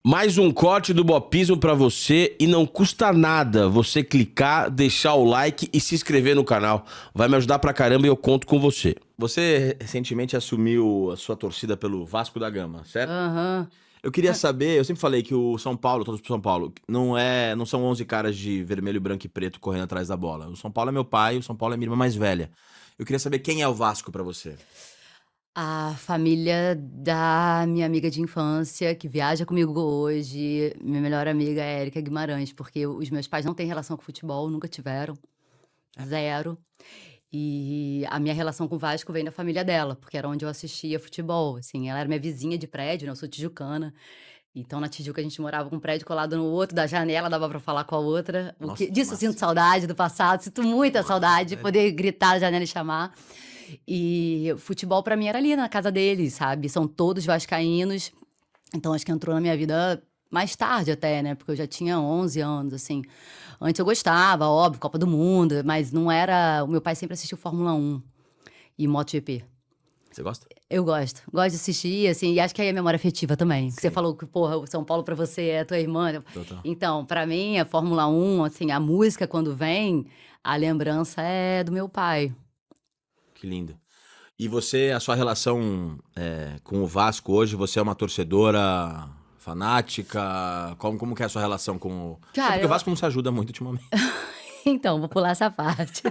Mais um corte do Bopismo pra você e não custa nada você clicar, deixar o like e se inscrever no canal. Vai me ajudar pra caramba e eu conto com você. Você recentemente assumiu a sua torcida pelo Vasco da Gama, certo? Aham. Eu queria saber, eu sempre falei que o São Paulo, todos pro São Paulo, não são 11 caras de vermelho, branco e preto correndo atrás da bola. O São Paulo é meu pai, o São Paulo é minha irmã mais velha. Eu queria saber quem é o Vasco pra você. A família da minha amiga de infância, que viaja comigo hoje, minha melhor amiga é Érica Guimarães, porque os meus pais não têm relação com futebol, nunca tiveram, zero. E a minha relação com o Vasco vem da família dela, porque era onde eu assistia futebol, assim, ela era minha vizinha de prédio, né, eu sou tijucana, então na Tijuca a gente morava com um prédio colado no outro, da janela dava pra falar com a outra, Nossa, que disso eu massa. sinto saudade do passado, sinto muita saudade de poder gritar na janela e chamar. E futebol pra mim era ali na casa deles, sabe, são todos vascaínos, então acho que entrou na minha vida mais tarde até, né, porque eu já tinha 11 anos, assim. Antes eu gostava, óbvio, Copa do Mundo, mas não era, o meu pai sempre assistiu Fórmula 1 e MotoGP. Você gosta? Eu gosto de assistir, assim, e acho que aí é memória afetiva também. Que Você Sim. falou que, porra, o São Paulo pra você é a tua irmã, né? Total. Então, pra mim, a Fórmula 1, assim, a música quando vem, a lembrança é do meu pai. Que lindo. E você, a sua relação com o Vasco hoje, você é uma torcedora fanática? Como que é a sua relação com o... É Cara, porque o Vasco não se ajuda muito ultimamente. então, vou pular essa parte.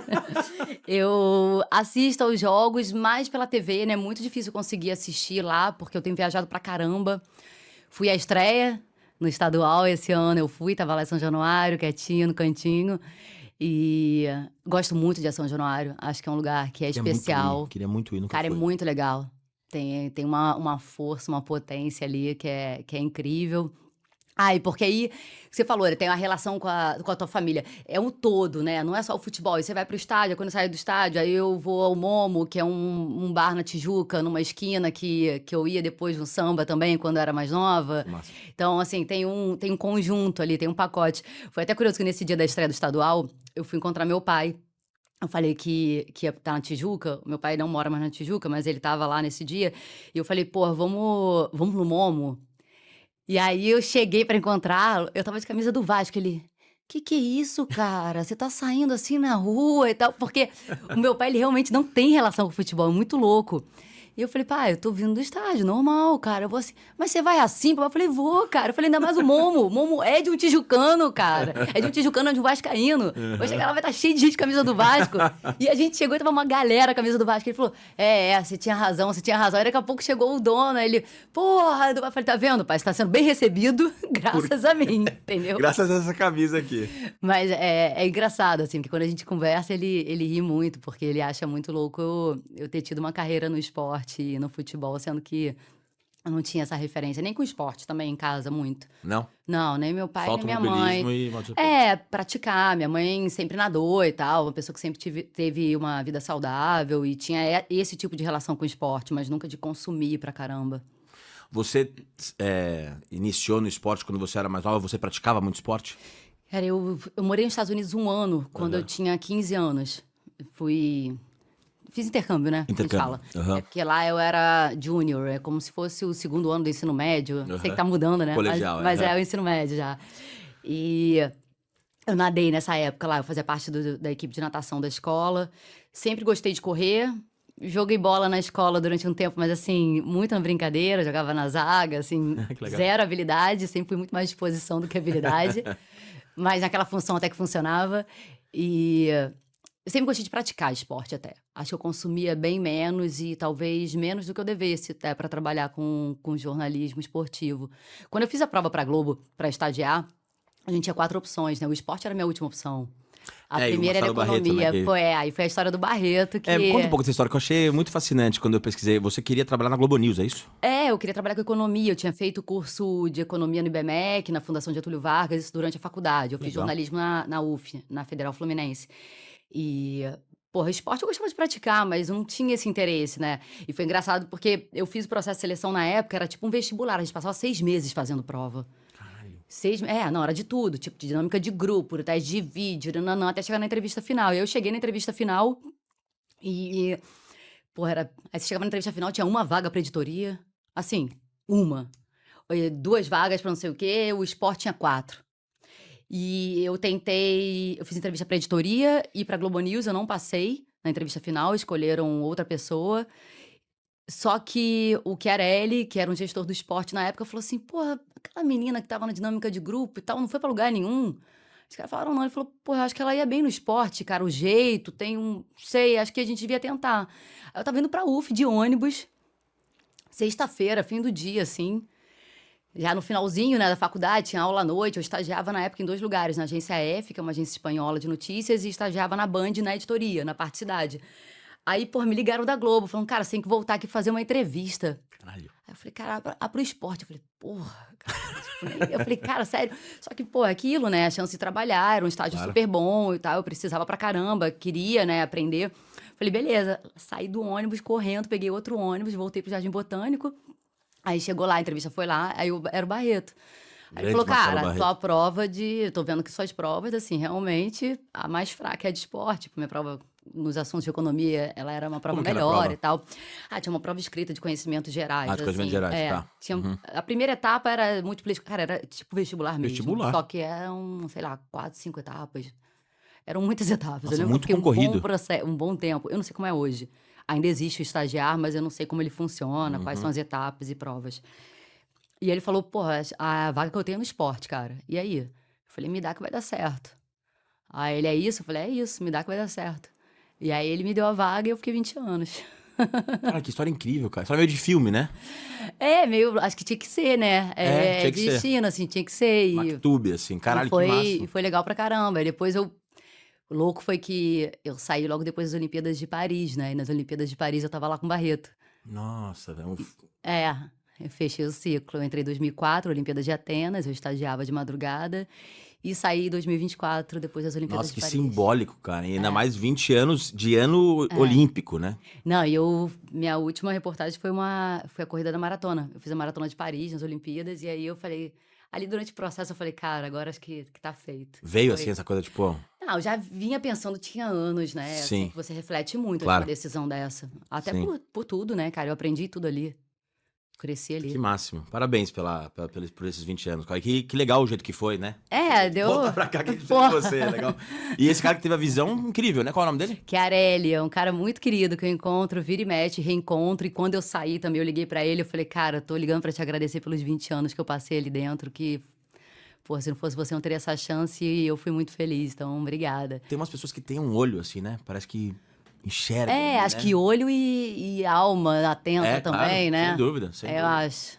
Eu assisto aos jogos mais pela TV, né? Muito difícil conseguir assistir lá, porque eu tenho viajado pra caramba. Fui à estreia no estadual esse ano, eu fui, tava lá em São Januário, quietinho, no cantinho. E gosto muito de São Januário, acho que é um lugar que é especial. Queria muito ir, nunca Cara, é fui. muito legal. Tem uma força, uma potência ali que é incrível. Ah, e porque aí, você falou, né, tem uma relação com a tua família. É um todo, né? Não é só o futebol. Aí você vai pro estádio, aí quando sai do estádio, aí eu vou ao Momo, que é um bar na Tijuca, numa esquina que eu ia depois no samba também, quando eu era mais nova. Que massa. Então, assim, tem um conjunto ali, tem um pacote. Foi até curioso que nesse dia da estreia do estadual, eu fui encontrar meu pai. Eu falei que ia estar na Tijuca, meu pai não mora mais na Tijuca, mas ele estava lá nesse dia, e eu falei: "Pô, vamos no Momo?". E aí eu cheguei pra encontrá-lo, eu estava de camisa do Vasco, ele: Que é isso, cara? Você tá saindo assim na rua e tal?". Porque o meu pai, ele realmente não tem relação com futebol, é muito louco. E eu falei: "Pai, eu tô vindo do estádio, normal, cara". Eu vou assim: "Mas você vai assim, papai?". Eu falei: "Vou, cara". Eu falei: "Ainda mais o Momo. O Momo é de um tijucano, cara. É de um tijucano, é de um vascaíno. Vou chegar lá, vai estar cheio de gente com camisa do Vasco". E a gente chegou e tava uma galera com a camisa do Vasco. Ele falou: você tinha razão, você tinha razão". Aí daqui a pouco chegou o dono, aí ele: "Porra". Eu falei: "Tá vendo, pai? Você tá sendo bem recebido graças a mim", entendeu? Graças a essa camisa aqui. Mas é engraçado, assim, porque quando a gente conversa, ele ri muito, porque ele acha muito louco eu ter tido uma carreira no esporte e no futebol, sendo que eu não tinha essa referência, nem com esporte também em casa, muito. Não? Não, nem meu Só pai, nem minha automobilismo mãe. e MotoGP. É, praticar. Minha mãe sempre nadou e tal, uma pessoa que sempre teve uma vida saudável e tinha esse tipo de relação com o esporte, mas nunca de consumir pra caramba. Você iniciou no esporte quando você era mais nova? Você praticava muito esporte? Cara, eu morei nos Estados Unidos 1 ano, quando eu Aham. tinha 15 anos. Fiz intercâmbio, né, que a gente Intercâmbio. fala. É Aham. porque lá eu era junior, é como se fosse o segundo ano do ensino médio. Sei que Aham. tá mudando, né, mas Colegial, mas aham. é o ensino médio já. E eu nadei nessa época lá, eu fazia parte da equipe de natação da escola. Sempre gostei de correr. Joguei bola na escola durante um tempo, mas assim, muito na brincadeira, jogava na zaga, assim, Que legal. zero habilidade, sempre fui muito mais disposição do que habilidade. Mas naquela função até que funcionava. E eu sempre gostei de praticar esporte até. Acho que eu consumia bem menos e talvez menos do que eu devesse até para trabalhar com jornalismo esportivo. Quando eu fiz a prova para Globo para estagiar, a gente tinha 4 opções, né? O esporte era a minha última opção. A E o primeira era Marcelo Barreto, né? economia. Aí foi a história do Barreto Conta um que pouco dessa história, que eu achei muito fascinante quando eu pesquisei. Você queria trabalhar na Globo News, é isso? eu queria trabalhar com economia. Eu tinha feito curso de economia no IBMEC, na Fundação Getúlio Vargas, isso durante a faculdade. Eu fiz Legal. jornalismo na UF, na Federal Fluminense. E, porra, esporte eu gostava de praticar, mas não tinha esse interesse, né? E foi engraçado porque eu fiz o processo de seleção na época, era tipo um vestibular, a gente passava 6 meses fazendo prova. Caralho. Não, era de tudo, tipo, de dinâmica de grupo, teste de vídeo, nananã, até chegar na entrevista final. E aí eu cheguei na entrevista final e, porra, aí você chegava na entrevista final, tinha uma vaga pra editoria, assim, uma. 2 vagas pra não sei o quê, o esporte tinha 4. E eu fiz entrevista pra editoria e pra Globo News, eu não passei na entrevista final, escolheram outra pessoa. Só que o Chiarelli, que era um gestor do esporte na época, falou assim: "Porra, aquela menina que estava na dinâmica de grupo e tal, não foi pra lugar nenhum". Os caras falaram não, ele falou: "Porra, eu acho que ela ia bem no esporte, cara, o jeito, tem um sei, acho que a gente devia tentar". Aí eu estava indo pra UF de ônibus, sexta-feira, fim do dia, assim, já no finalzinho, né, da faculdade, tinha aula à noite, eu estagiava na época em 2 lugares, na agência F, que é uma agência espanhola de notícias, e estagiava na Band, na editoria, na parte cidade. Aí, pô, me ligaram da Globo, falando: "Cara, você tem que voltar aqui fazer uma entrevista". Caralho. Aí eu falei: "Cara, pro esporte". Eu falei: "Porra, cara", tipo, eu falei: "Cara, sério?". Só que, pô, é aquilo, né, a chance de trabalhar, era um estágio Claro. super bom e tal, eu precisava pra caramba, queria, né, aprender. Falei: "Beleza". Saí do ônibus correndo, peguei outro ônibus, voltei pro Jardim Botânico, aí chegou lá, a entrevista foi lá, aí era o Barreto. Aí ele Grande falou: Marcelo "Cara, Barreto. tua prova de tô vendo que suas provas, assim, realmente a mais fraca é a de esporte", tipo, minha prova nos assuntos de economia, ela era uma prova Como que era a melhor prova? e tal. Ah, tinha uma prova escrita de conhecimentos gerais, De conhecimentos assim. gerais, tá. Tinha Uhum. a primeira etapa era múltipla cara, era tipo vestibular mesmo, Vestibular. só que eram, sei lá, 4, 5 etapas. Eram muitas etapas. Eu Nossa, lembro que eu muito fiquei concorrido. um bom tempo. Eu não sei como é hoje. Ainda existe o estagiar, mas eu não sei como ele funciona, quais são Uhum. as etapas e provas. E ele falou: "Porra, a vaga que eu tenho é no esporte, cara. E aí?". Eu falei: "Me dá que vai dar certo". Aí ele: "É isso?". Eu falei: "É isso, me dá que vai dar certo". E aí ele me deu a vaga e eu fiquei 20 anos. Cara, que história incrível, cara. História meio de filme, né? É, meio acho que tinha que ser, né, É, tinha que ser. destino, assim, tinha que ser Maktub, assim. e Caralho, que foi massa. e foi legal pra caramba. Aí depois o louco foi que eu saí logo depois das Olimpíadas de Paris, né, e nas Olimpíadas de Paris eu estava lá com o Barreto. Nossa, velho. É, eu fechei o ciclo. Eu entrei em 2004, Olimpíadas de Atenas, eu estagiava de madrugada, e saí em 2024, depois das Olimpíadas Nossa, de que Paris. simbólico, cara. E ainda É, mais 20 anos de ano é. olímpico, né? Não, e minha última reportagem foi a corrida da maratona. Eu fiz a maratona de Paris nas Olimpíadas, e aí eu falei ali durante o processo eu falei: "Cara, agora acho que tá feito". Veio assim Foi essa coisa, tipo, não, eu já vinha pensando tinha anos, né, assim, sim, que você reflete muito de uma claro, decisão dessa. Até sim. por tudo, né, cara, eu aprendi tudo ali, cresci Que ali. máximo. Parabéns por esses 20 anos, cara. Que legal o jeito que foi, né? É, deu Volta pra cá que a gente precisa de porra. você, é legal. E esse cara que teve a visão incrível, né? Qual é o nome dele? Chiarelli é um cara muito querido que eu encontro, vira e mexe, reencontro, e quando eu saí também eu liguei pra ele, eu falei: "Cara, tô ligando pra te agradecer pelos 20 anos que eu passei ali dentro, que, pô, se não fosse você eu não teria essa chance e eu fui muito feliz, então obrigada". Tem umas pessoas que têm um olho assim, né? Parece que enxerga É, ali, acho que né? olho e alma atenta É, claro, também, sem né. dúvida, sem Eu dúvida. acho.